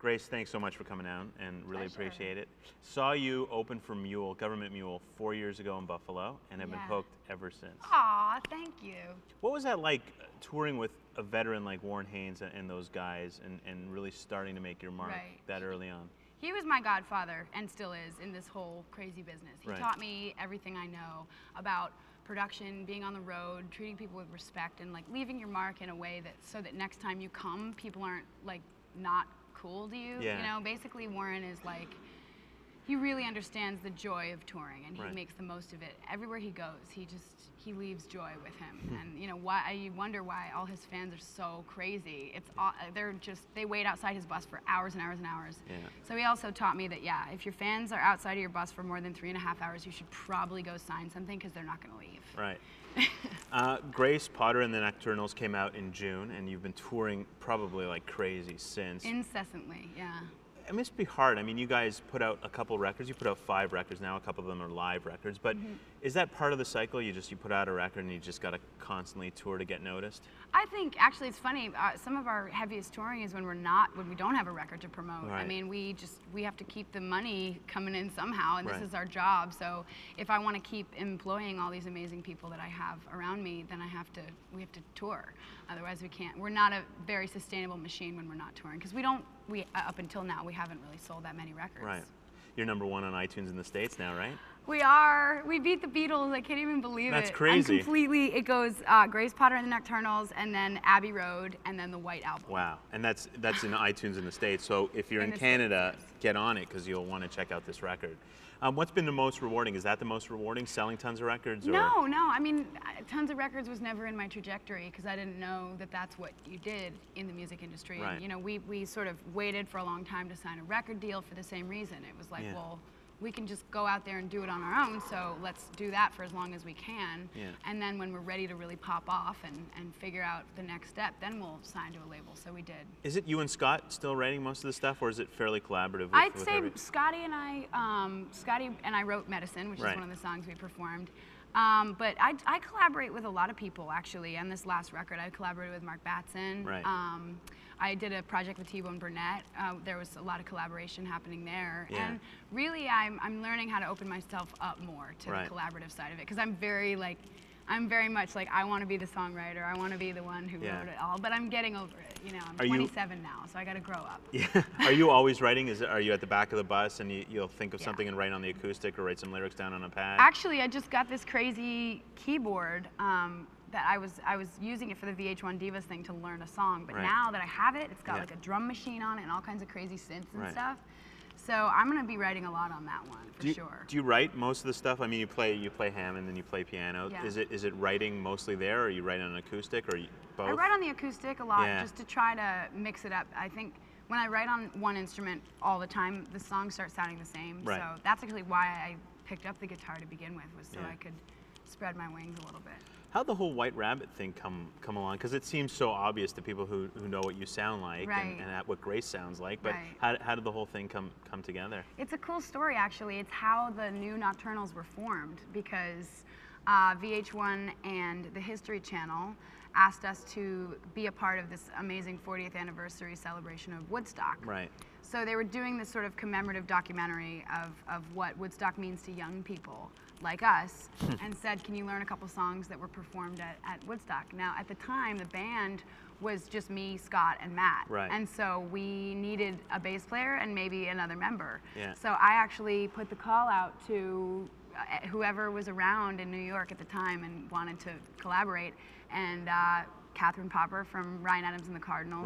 Grace, thanks so much for coming out and really Pleasure. appreciate it. Saw you open for Mule, Government Mule, 4 years ago in Buffalo and have been hooked ever since. Aw, thank you. What was that like touring with a veteran like Warren Haynes and those guys and really starting to make your mark that early on? He was my godfather and still is in this whole crazy business. He taught me everything I know about production, being on the road, treating people with respect, and like leaving your mark in a way that so that next time you come, people aren't like not cool to you. You know, basically Warren is like, he really understands the joy of touring, and he makes the most of it. Everywhere he goes, he leaves joy with him. And you know, you wonder why all his fans are so crazy. It's they wait outside his bus for hours and hours and hours. So he also taught me that if your fans are outside of your bus for more than 3.5 hours, you should probably go sign something because they're not going to leave. Right. Grace, Potter and the Nocturnals came out in June, and you've been touring probably like crazy since. Incessantly, yeah. It must be hard. I mean, you guys put out a couple records. You put out 5 records now. A couple of them are live records. But is that part of the cycle? You put out a record and you just got to constantly tour to get noticed? I think actually it's funny. Some of our heaviest touring is when we don't have a record to promote. I mean, we have to keep the money coming in somehow, and this is our job. So if I want to keep employing all these amazing people that I have around me, then we have to tour. Otherwise, we can't. We're not a very sustainable machine when we're not touring, because up until now, we haven't really sold that many records. Right. You're #1 on iTunes in the States now, right? We are. We beat the Beatles. I can't even believe it. That's crazy. It goes Grace, Potter and the Nocturnals, and then Abbey Road, and then the White Album. Wow. And that's in iTunes in the States. So if you're in Canada, get on it, because you'll want to check out this record. What's been the most rewarding? Is that the most rewarding, selling tons of records? Or? No. I mean, tons of records was never in my trajectory, because I didn't know that that's what you did in the music industry. And, you know, we sort of waited for a long time to sign a record deal for the same reason. It was like, well, we can just go out there and do it on our own, so let's do that for as long as we can. And then when we're ready to really pop off and figure out the next step, then we'll sign to a label. So we did. Is it you and Scott still writing most of the stuff, or is it fairly collaborative? I'd say Scotty and I wrote Medicine, which is one of the songs we performed. But I collaborate with a lot of people, actually. On this last record, I collaborated with Mark Batson. I did a project with T-Bone Burnett. There was a lot of collaboration happening there. And really, I'm learning how to open myself up more to the collaborative side of it, because I'm very much like, I want to be the songwriter. I want to be the one who wrote it all. But I'm getting over it. You know, I'm 27 now, so I got to grow up. Are you always writing? Are you at the back of the bus and you'll think of something and write on the acoustic or write some lyrics down on a pad? Actually, I just got this crazy keyboard that I was using it for the VH1 Divas thing to learn a song. But now that I have it, it's got like a drum machine on it and all kinds of crazy synths and stuff. So I'm going to be writing a lot on that one, for sure. Do you write most of the stuff? I mean, you play Hammond and you play piano. Is it writing mostly there, or are you writing on acoustic, or both? I write on the acoustic a lot, just to try to mix it up. I think when I write on one instrument all the time, the songs start sounding the same. So that's actually why I picked up the guitar to begin with, was so I could spread my wings a little bit. How'd the whole White Rabbit thing come along? Because it seems so obvious to people who know what you sound like and what Grace sounds like. But how did the whole thing come together? It's a cool story, actually. It's how the new Nocturnals were formed, because VH1 and the History Channel asked us to be a part of this amazing 40th anniversary celebration of Woodstock. So they were doing this sort of commemorative documentary of what Woodstock means to young people like us, and said, can you learn a couple songs that were performed at Woodstock? Now, at the time, the band was just me, Scott, and Matt. And so we needed a bass player and maybe another member. So I actually put the call out to whoever was around in New York at the time and wanted to collaborate. And Catherine Popper from Ryan Adams and the Cardinals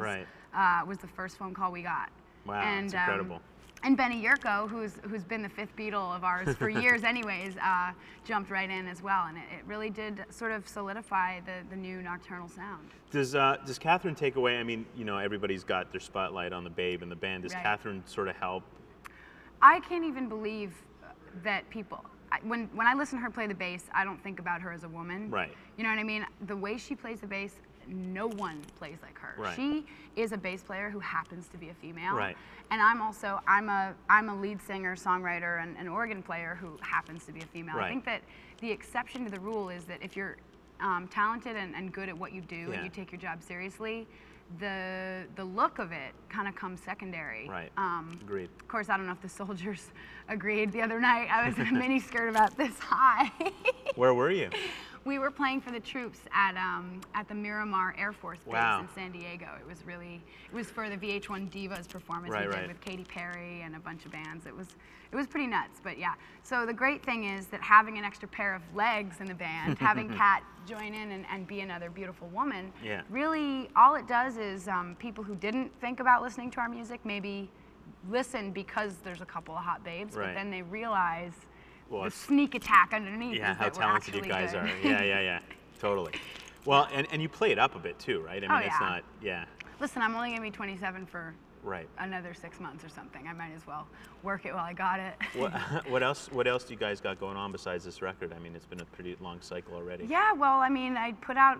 was the first phone call we got. Wow, that's incredible. And Benny Yurko, who's been the 5th Beatle of ours for years anyways, jumped right in as well. And it really did sort of solidify the new Nocturnal sound. Does Catherine take away, I mean, you know, everybody's got their spotlight on the babe and the band. Does Catherine sort of help? I can't even believe that people, when I listen to her play the bass, I don't think about her as a woman. You know what I mean? The way she plays the bass, no one plays like her. She is a bass player who happens to be a female. And I'm a lead singer, songwriter, and an organ player who happens to be a female. I think that the exception to the rule is that if you're talented and good at what you do and you take your job seriously, the look of it kind of comes secondary. Right. Agreed. Of course, I don't know if the soldiers agreed. The other night, I was in a mini skirt about this high. Where were you? We were playing for the troops at the Miramar Air Force Base Wow. in San Diego. It was for the VH1 Divas performance Right, we did right. with Katy Perry and a bunch of bands. It was pretty nuts, but yeah. So the great thing is that having an extra pair of legs in the band, having Kat join in and be another beautiful woman, Yeah. really all it does is people who didn't think about listening to our music maybe listen because there's a couple of hot babes, Right. but then they realize Well, the it's- sneak attack underneath Yeah, is how that we're talented you actually guys good. are. Yeah. Totally. Well, and you play it up a bit too, right? I mean, Oh, it's yeah. not, yeah, Listen, I'm only gonna be 27 for right. another 6 months or something. I might as well work it while I got it. What else do you guys got going on besides this record? I mean, it's been a pretty long cycle already. Yeah, well, I mean, I put out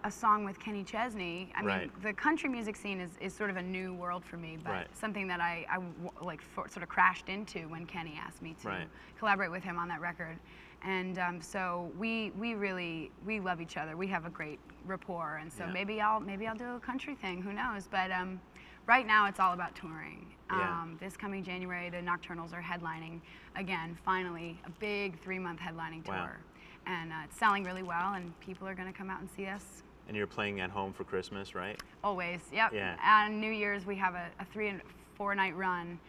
a song with Kenny Chesney. I mean, Right. the country music scene is sort of a new world for me, but Right. something that I sort of crashed into when Kenny asked me to Right. collaborate with him on that record. And so we love each other. We have a great rapport, and so Yeah. maybe I'll do a country thing. Who knows? But right now it's all about touring. Yeah. This coming January, the Nocturnals are headlining again. Finally, a big 3-month headlining tour, Wow. and it's selling really well. And people are going to come out and see us. And you're playing at home for Christmas, right? Always, yep. Yeah. On New Year's, we have a 3 and 4 night run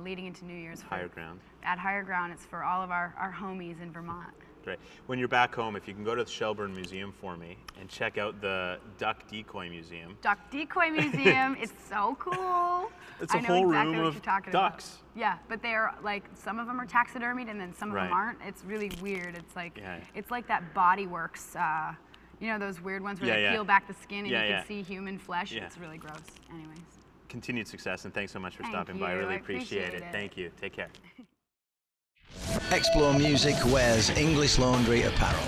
leading into New Year's. Higher Ground. At Higher Ground, it's for all of our homies in Vermont. Great. When you're back home, if you can go to the Shelburne Museum for me and check out the Duck Decoy Museum. Duck Decoy Museum, it's so cool. It's a I know whole exactly room what of you're talking ducks. About. Yeah, but they're like, some of them are taxidermied and then some of Right. them aren't. It's really weird. It's like, Yeah. it's like that Body Works, you know, those weird ones where they Yeah. peel back the skin and Yeah, you yeah. can see human flesh. Yeah. It's really gross. Anyways. Continued success, and thanks so much for Thank stopping by. I you. really I appreciate appreciate it. it. Thank you. Take care. Explore Music wears English Laundry apparel.